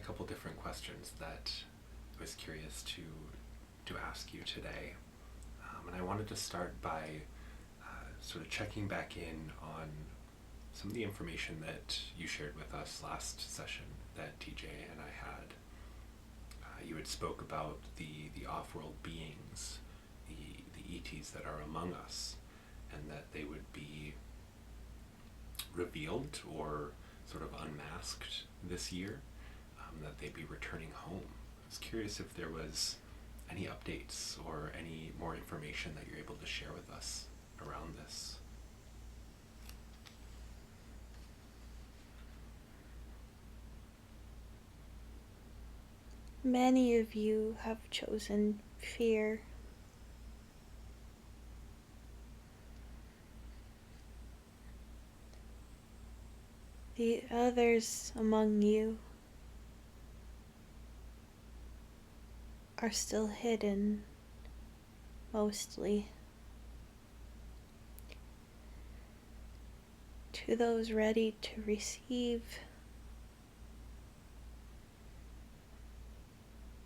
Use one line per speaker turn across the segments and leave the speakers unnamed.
couple different questions that I was curious to ask you today. And I wanted to start by sort of checking back in on some of the information that you shared with us last session that TJ and I had. You had spoke about the off-world beings, the ETs that are among us, and that they would be revealed or sort of unmasked this year, that they'd be returning home. I was curious if there was any updates or any more information that you're able to share with us around this.
Many of you have chosen fear. The others among you are still hidden, mostly. To those ready to receive,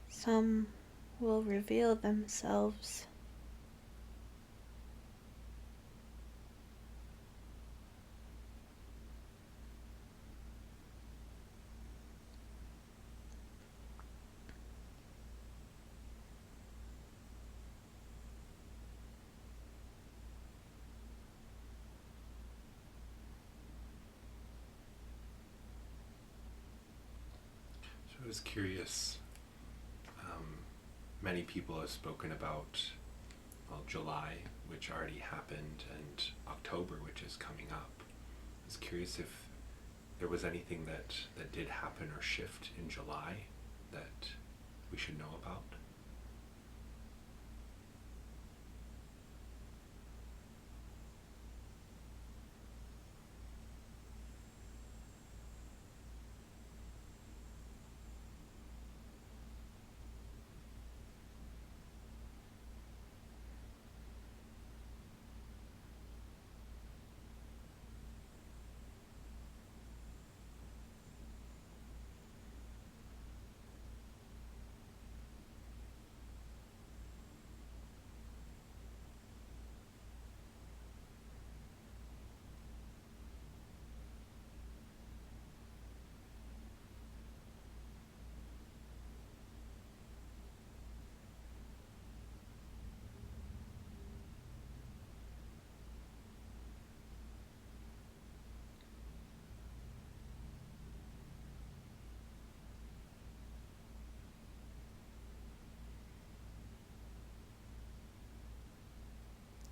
some will reveal themselves.
So I was curious, many people have spoken about, well, July, which already happened, and October, which is coming up. I was curious if there was anything that did happen or shift in July that we should know about.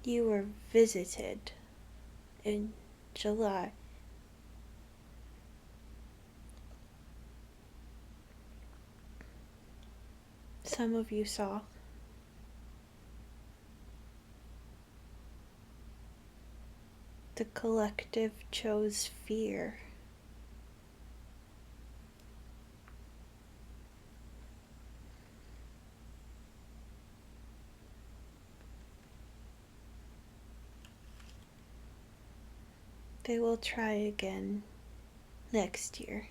You were visited in July. Some of you saw. The collective chose fear. They will try again next year.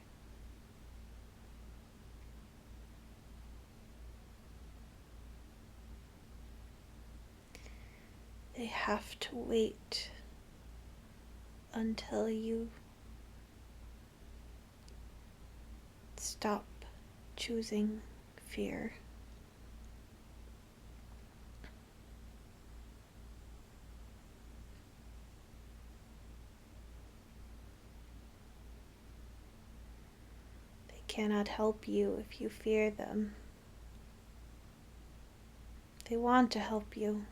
They have to wait until you stop choosing fear. They cannot help you if you fear them. They want to help you.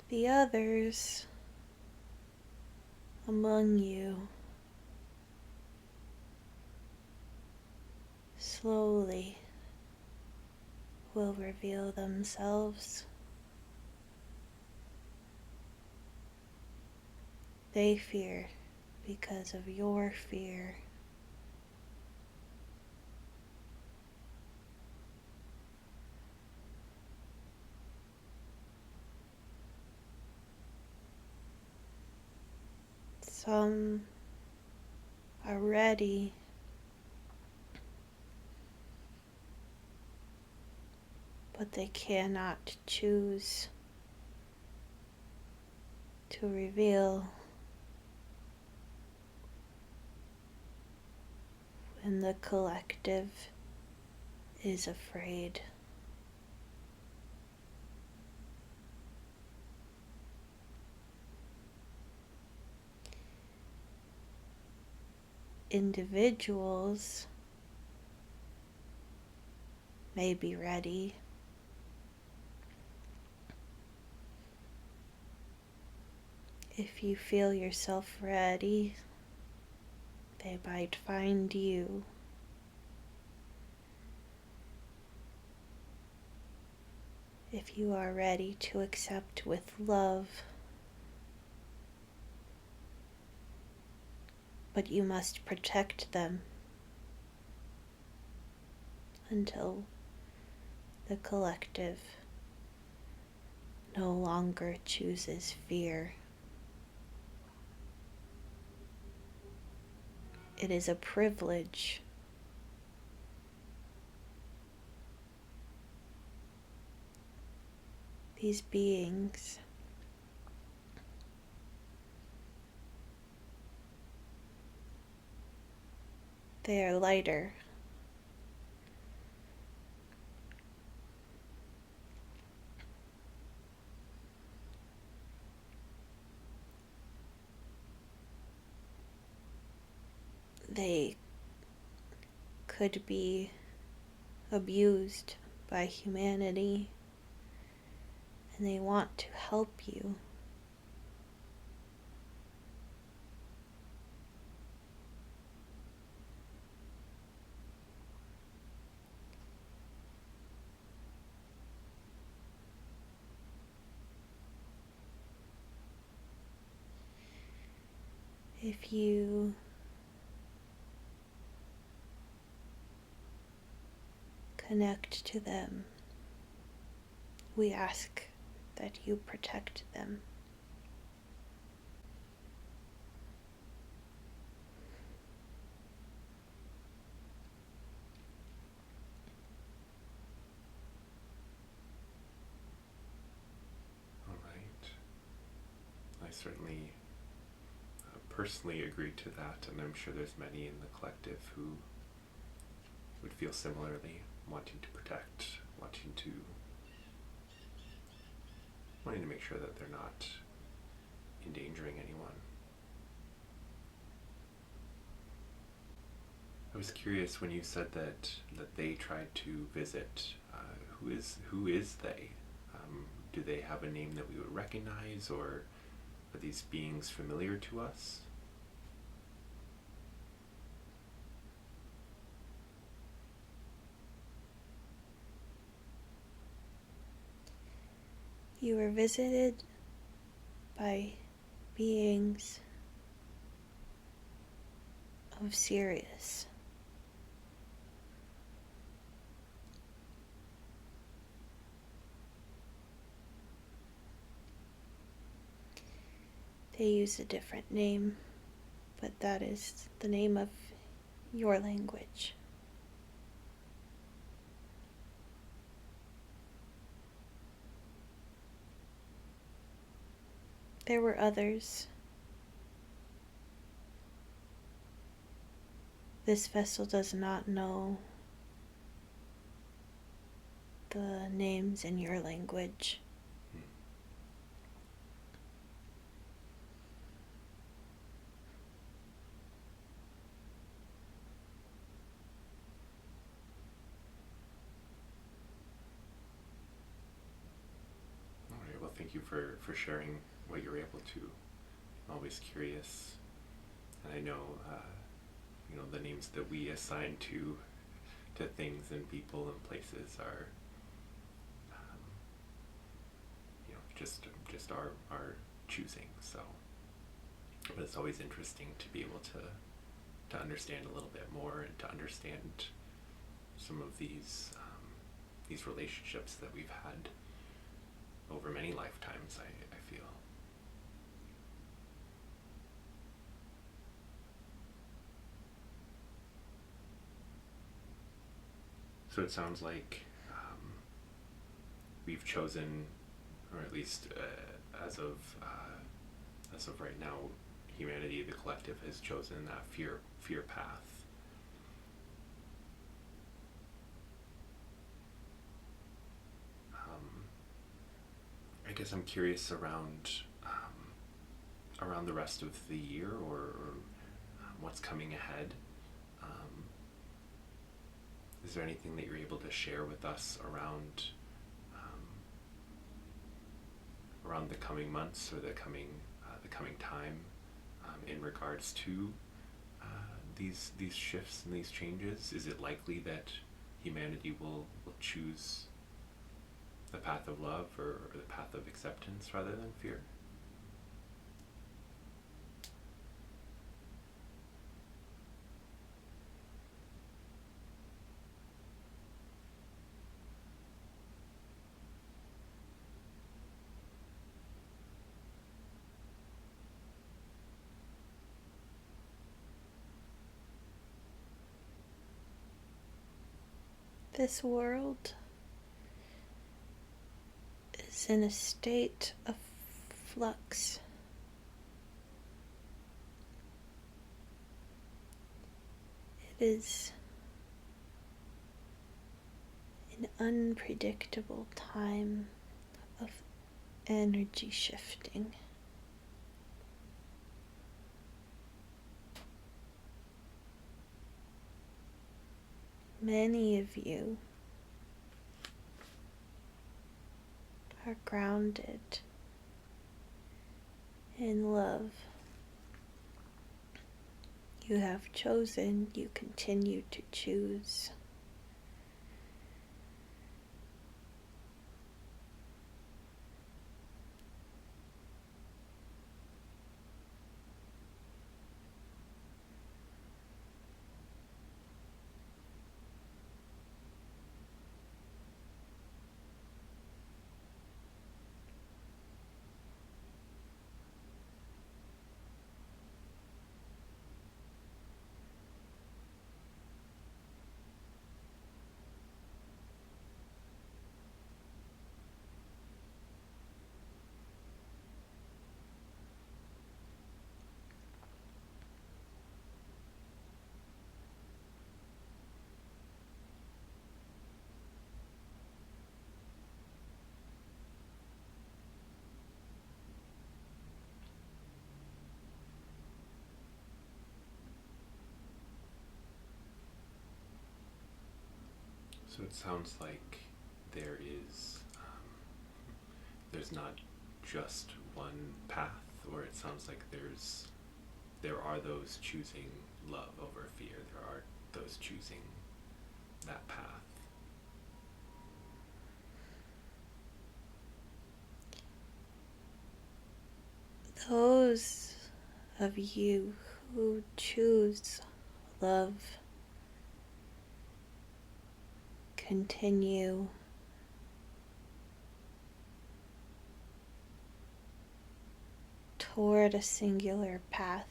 The others among you slowly will reveal themselves. They fear because of your fear. Some are ready, but they cannot choose to reveal when the collective is afraid. Individuals may be ready, if you feel yourself ready, they might find you. If you are ready to accept with love, but you must protect them until the collective no longer chooses fear. It is a privilege these beings they are lighter. They could be abused by humanity, and they want to help you. If you connect to them, we ask that you protect them.
All right. I certainly personally agree to that, and I'm sure there's many in the collective who would feel similarly, wanting to protect, wanting to make sure that they're not endangering anyone. I was curious when you said that they tried to visit. Who is they? Do they have a name that we would recognize, or are these beings familiar to us?
You were visited by beings of Sirius. They use a different name, but that is the name of your language. There were others. This vessel does not know the names in your language.
All right, well, thank you for sharing what you're able to. I'm always curious, and I know, the names that we assign to things and people and places are, just our choosing. So, but it's always interesting to be able to understand a little bit more and to understand some of these relationships that we've had over many lifetimes. I feel. So it sounds like we've chosen, or at least as of right now, humanity, the collective, has chosen that fear path. I guess I'm curious around the rest of the year, or what's coming ahead. Um, is there anything that you're able to share with us around the coming months or the coming time in regards to these shifts and these changes? Is it likely that humanity will choose the path of love, or the path of acceptance rather than fear?
This world is in a state of flux. It is an unpredictable time of energy shifting. Many of you are grounded in love. You have chosen, you continue to choose.
So it sounds like there's not just one path, or it sounds like there are those choosing love over fear. There are those choosing that path.
Those of you who choose love continue toward a singular path.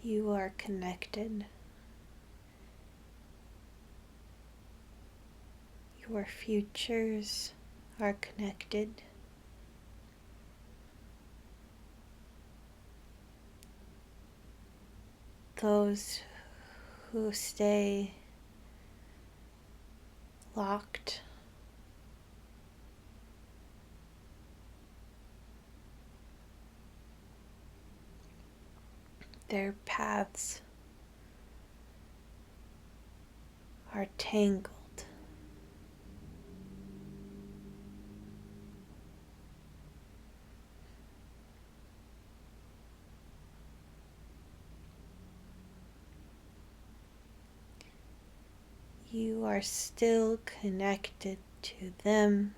You are connected. Your futures are connected. Those who stay locked their paths are tangled. You are still connected to them,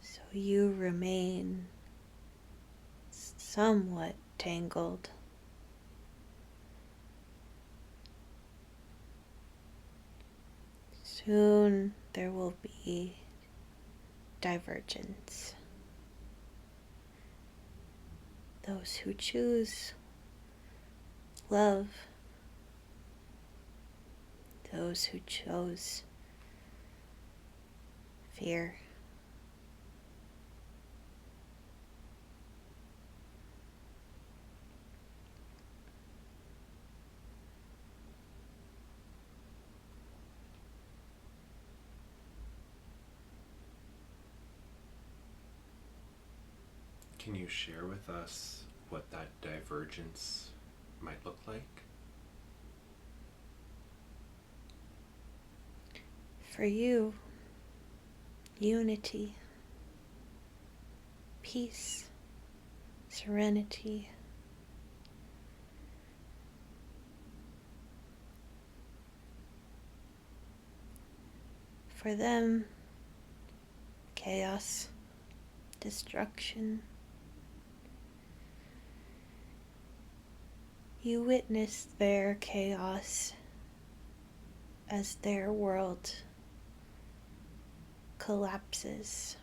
so you remain somewhat tangled. Soon there will be divergence. those who choose love, those who chose fear.
Can you share with us what that divergence might look like?
For you, unity, peace, serenity. For them, chaos, destruction. You witness their chaos as their world collapses.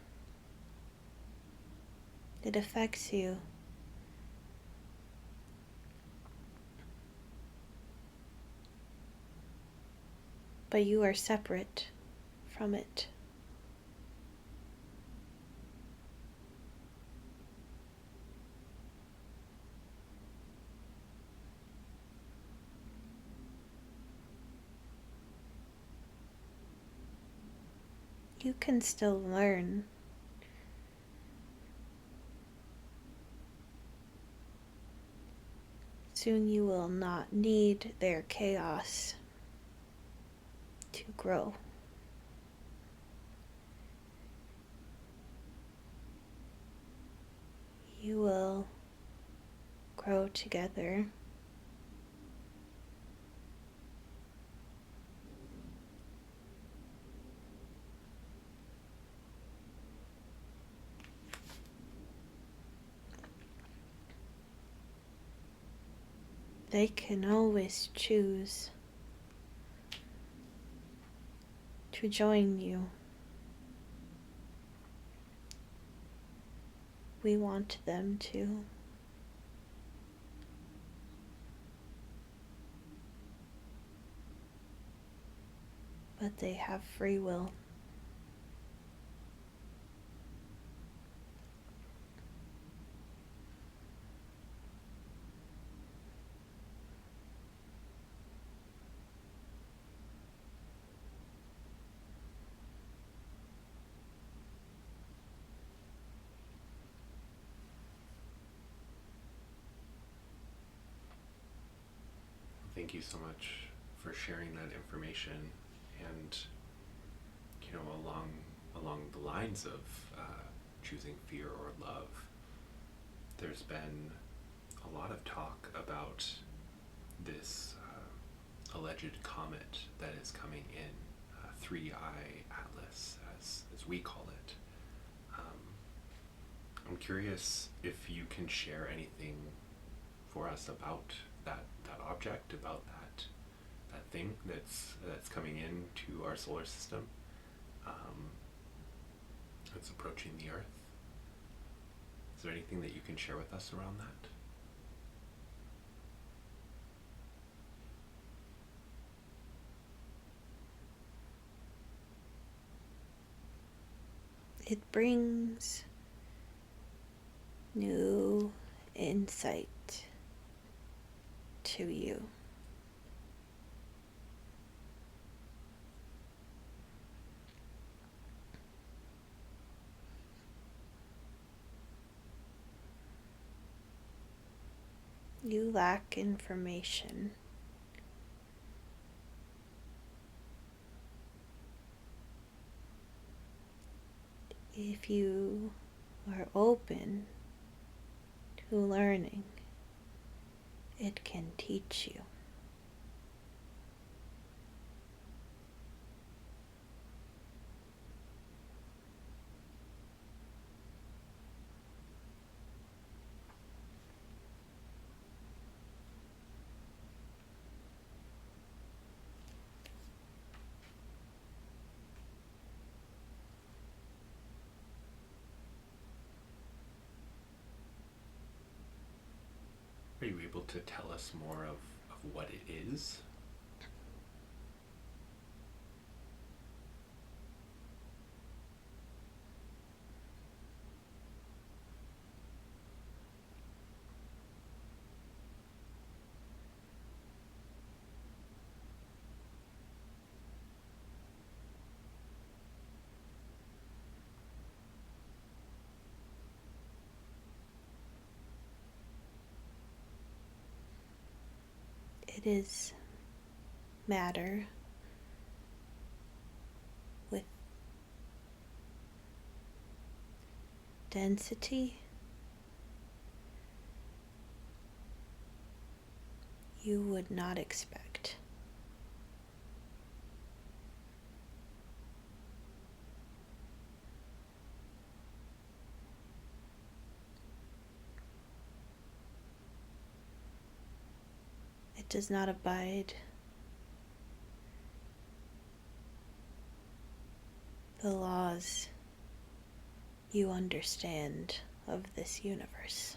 It affects you. But you are separate from it. You can still learn. Soon you will not need their chaos to grow. You will grow together. They can always choose to join you. We want them to. But they have free will.
Thank you so much for sharing that information, and along the lines of choosing fear or love, there's been a lot of talk about this alleged comet that is coming in, 3-eye Atlas, as we call it. I'm curious if you can share anything for us about that object, about that thing that's coming into our solar system. It's approaching the Earth. Is there anything that you can share with us around that?
It brings new insight to you. You lack information. If you are open to learning, it can teach you.
able to tell us more of what it is?
It is matter with density you would not expect. It does not abide the laws you understand of this universe.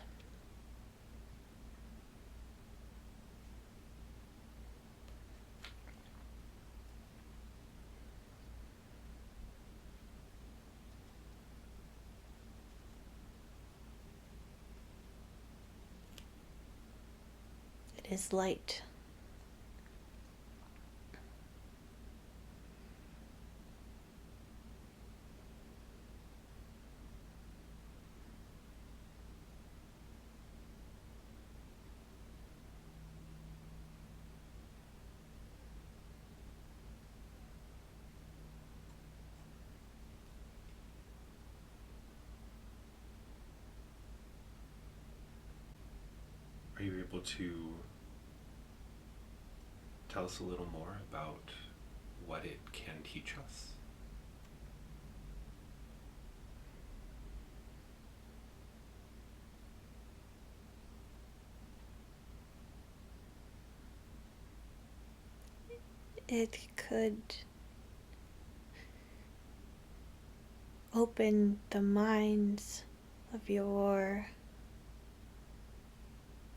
It is light.
Are you able to tell us a little more about what it can teach us?
It could open the minds of your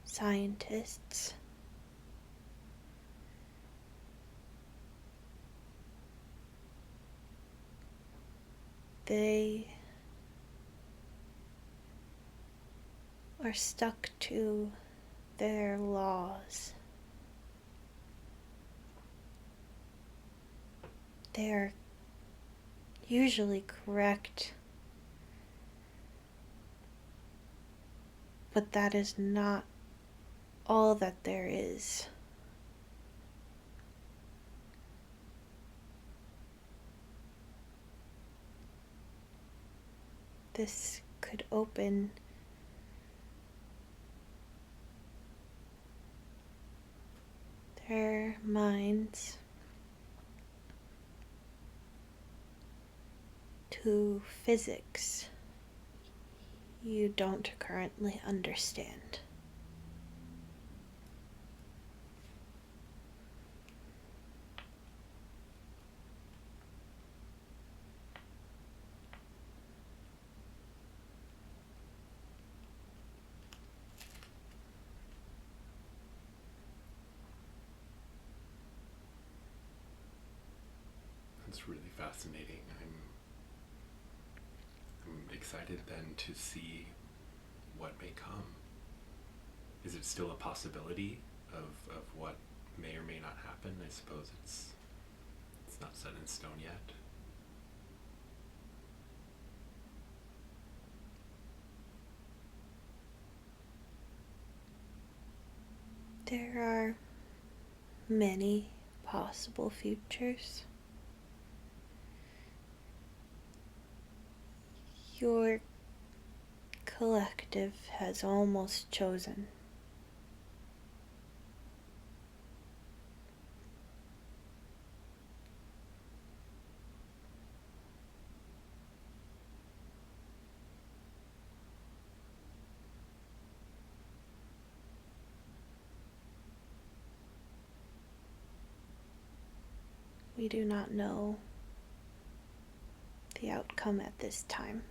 scientists. They are stuck to their laws. They are usually correct, but that is not all that there is. This could open their minds to physics you don't currently understand.
That's really fascinating. I'm excited then to see what may come. Is it still a possibility of what may or may not happen? I suppose it's not set in stone yet.
There are many possible futures. Your collective has almost chosen. We do not know the outcome at this time.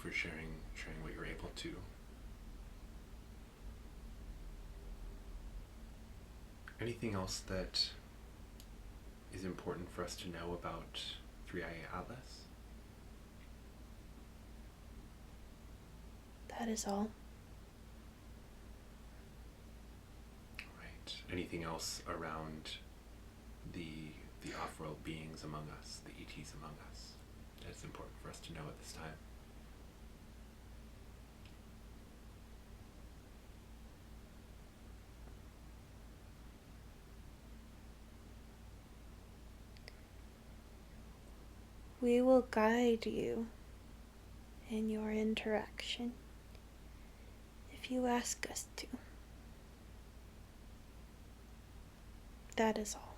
for sharing what you're able to. Anything else that is important for us to know about 3IA Atlas?
That is all.
Right. Anything else around the off-world beings among us, the ETs among us, that's important for us to know at this time?
We will guide you in your interaction if you ask us to. That is all.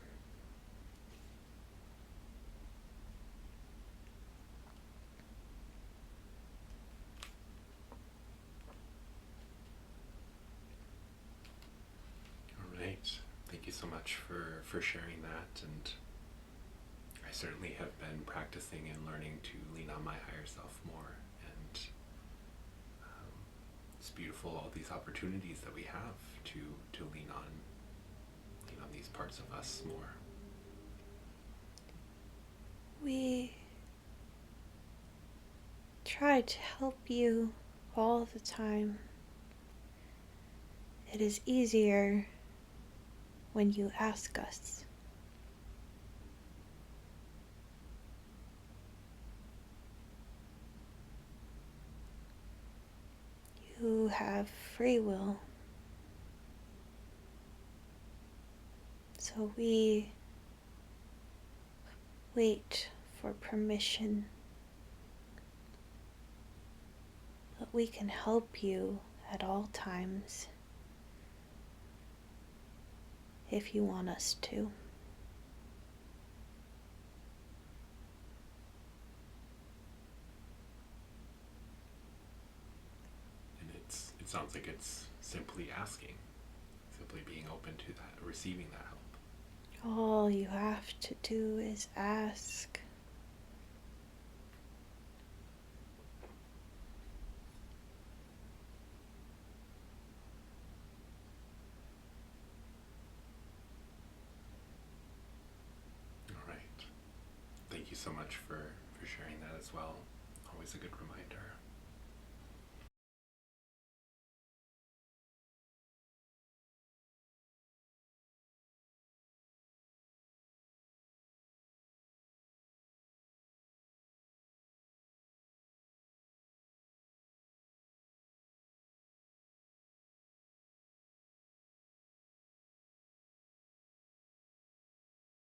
All right. Thank you so much for sharing that, and I certainly have been practicing and learning to lean on my higher self more, and it's beautiful, all these opportunities that we have to lean on these parts of us more.
We try to help you all the time. It is easier when you ask us. You have free will. So we wait for permission. But we can help you at all times if you want us to.
And it sounds like it's simply asking, simply being open to that, receiving that help.
All you have to do is ask.
All right. Thank you so much for sharing that as well. Always a good reminder.